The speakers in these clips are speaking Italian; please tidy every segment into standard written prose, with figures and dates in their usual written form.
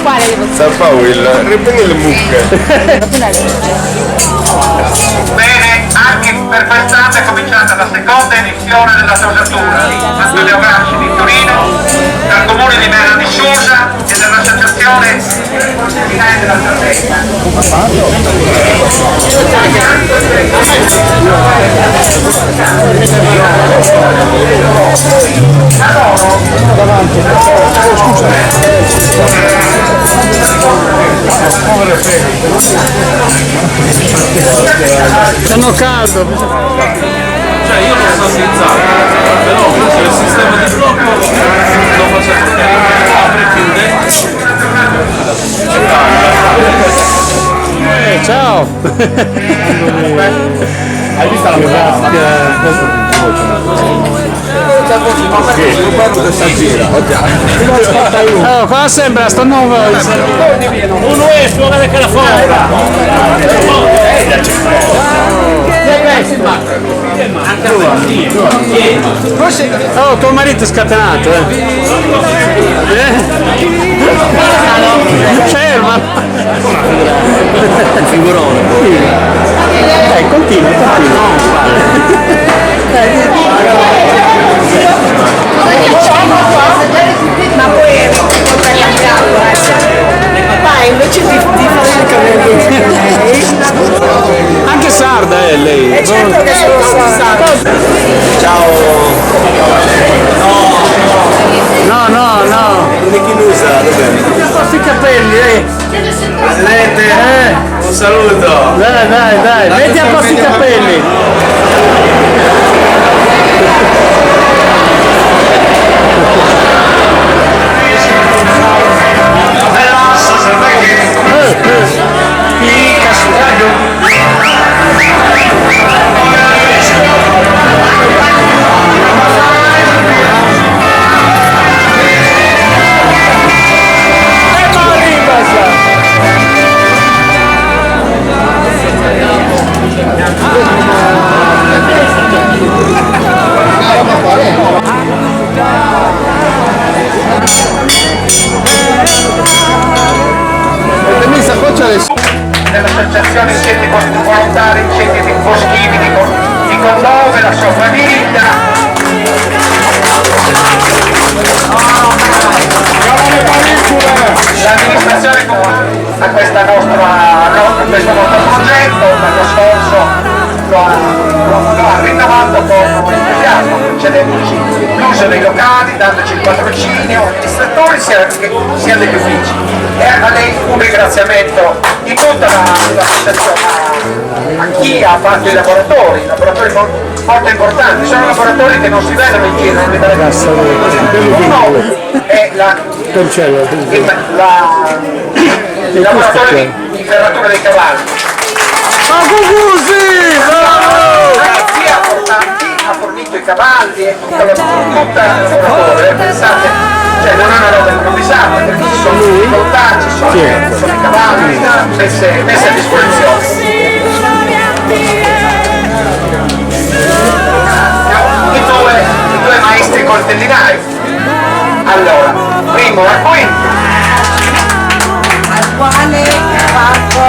Quale devo San Paolo, riprendi le mucche. Bene, anche per quest'anno è cominciata la seconda edizione della Tosatura, Antonio Gramsci di Torino, dal comune di Merano di Susa e dall'associazione Comunità della Sardegna. Sono caldo. Cioè io non so senza, però comunque il sistema di blocco lo faccio apre, chiude. Ciao. Hai visto la Oh, qua sembra sto nuovo. Uno è suonare che la fora. Oh, tuo marito è scatenato, Ferma. Un figurone. Continua. Ma poi è per la cavola. Vai, invece di fare il cameriere. Anche sarda è lei. È certo che sono sarda. Ciao. No. Come chi lo usa? Questi capelli, Presidente, un saluto. Dai, metti a posto i capelli. Dell'associazione Incendi Volontari Incendi Boschivi di Condove, la sua famiglia. L'amministrazione comunale a questo nostro progetto, l'anno scorso lo ha rinnovato con entusiasmo, concedendoci l'uso dei locali, dandoci il patrocinio agli amministratori sia degli uffici. E a lei un ringraziamento di tutta l'associazione, a chi ha fatto i laboratori molto importanti, sono laboratori che non si vedono in giro, non li vedete. Uno è il laboratorio di ferratura dei cavalli. Ha fornito i cavalli e tutta la lavoratore, pensate, cioè non è una roba improvvisata, perché ci sono i volontari, ci sono i cavalli messi a disposizione. I due maestri coltellinari. Allora, primo racconto. Al quale Marco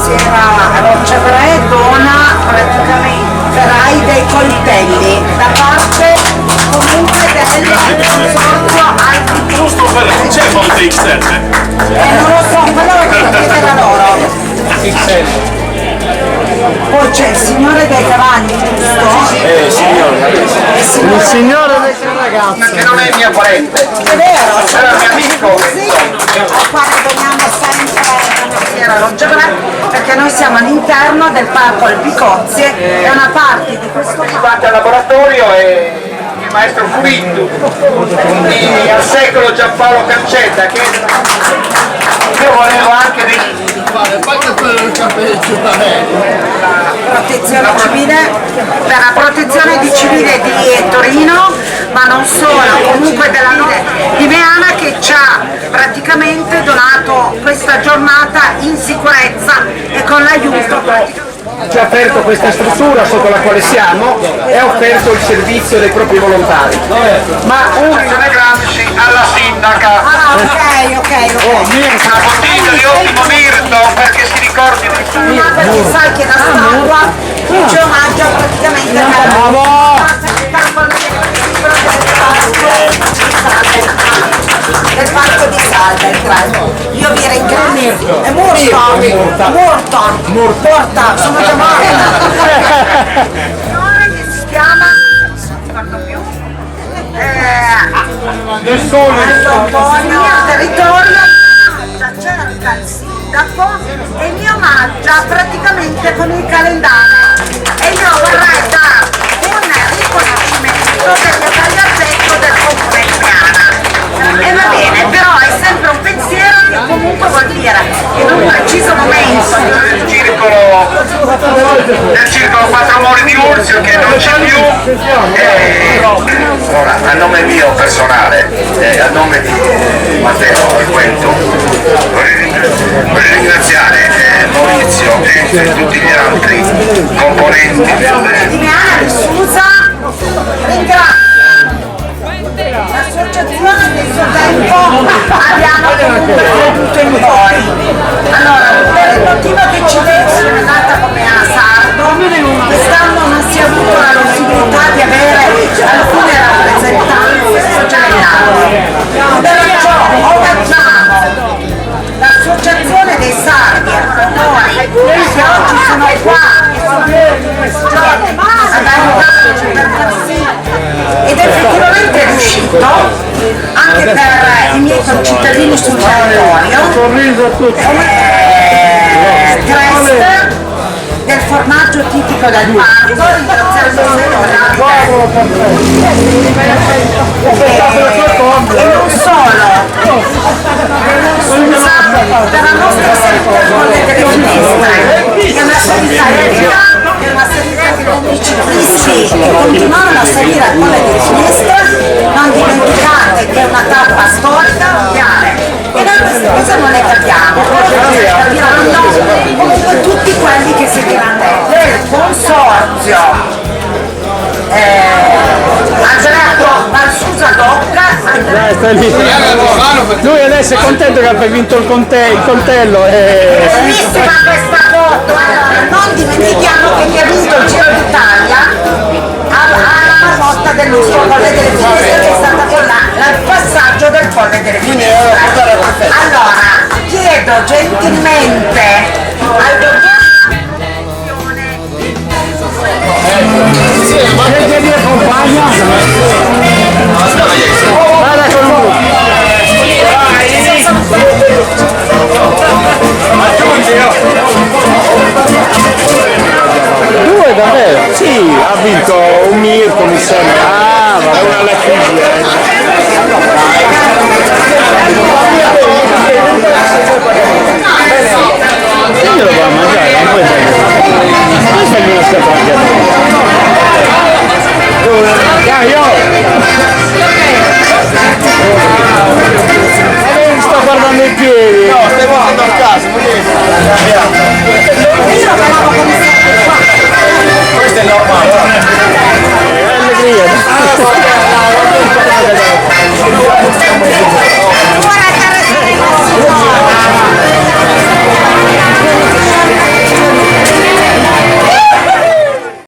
si era Rocciavere dona praticamente dei coltelli da parte comunque del consorzio Alpi. Giusto per c'è Monte X7. Non lo so, quello lo chiedete da loro. XL. Poi c'è il signore dei cavalli, giusto? Il signore del ragazzo. Che non è mio parente, È vero, era mio amico. sì, al quale veniamo sempre a Rocciavere perché noi siamo all'interno del parco Alpicozie, è una parte di questo Davanti al laboratorio è il maestro Furittu, quindi al secolo Giampaolo Cancetta, che io volevo anche protezione civile, per la protezione di civile di Torino, ma non solo, comunque della di Meana, che ci ha praticamente donato questa giornata in sicurezza e con l'aiuto. ci ha offerto questa struttura sotto la quale siamo e ha offerto il servizio dei propri volontari. Ma un Gramsci alla ok. Una bottiglia di ottimo mirto perché si ricordi di Perché sai che la statua c'è omaggio praticamente del parco di Salda. Io vi ringrazio. È morta, sono già morta. Che si chiama, non ricordo più. Il mio territorio cerca il sindaco e mi omaggia praticamente con il calendario e io vorrei dare un riconoscimento del tagliagetto del comune di Miana. E va bene, però è sempre un pensiero che comunque vuol dire che in un preciso momento nel circolo 4 amori di Urzio che non c'è più. Ora, a nome mio personale e a nome di Matteo e Quento vorrei ringraziare Maurizio e tutti gli altri componenti di Miana di Susa ringrazio l'associazione del suo tempo abbiamo comunque creduto in voi. Allora, per il motivo che ci sono nata come a Sardo, quest'anno non si è avuto la possibilità di avere alcune rappresentanze generali. Perciò omaggiamo l'associazione dei sardi a noi che oggi sono qua e sono questi giorni ad aiutarci per far sì ed effettivamente è riuscito anche per i miei concittadini sul territorio Crest del formaggio tipico del parco, ringraziando e non solo per la nostra salita del Colle delle Finestre, che è una salita etica, che è una salita che i ciclisti che continuano a salire al Colle delle Finestre non dimenticate che è una tappa storica mondiale e noi queste cose non le capiamo, capiranno comunque tutti quelli che seguiranno del consorzio Andrea Valsusa Docca. Sta lì. Lui adesso è contento che abbia vinto il coltello. Bellissima questa foto, non dimentichiamo che chi ha vinto il Giro d'Italia alla marmotta del nostro Colle delle Finestre che è stata con il passaggio del Colle delle Finestre. Allora, chiedo gentilmente al dottor Che mi accompagna? Vada con lui. Due davvero? Sì, ha vinto un Mirko mi sembra. Ah, va una alla io lo va a mangiare, non puoi prendere. Questo è una scatola. Sto guardando i piedi. No, stai guardando a casa, questo è normale.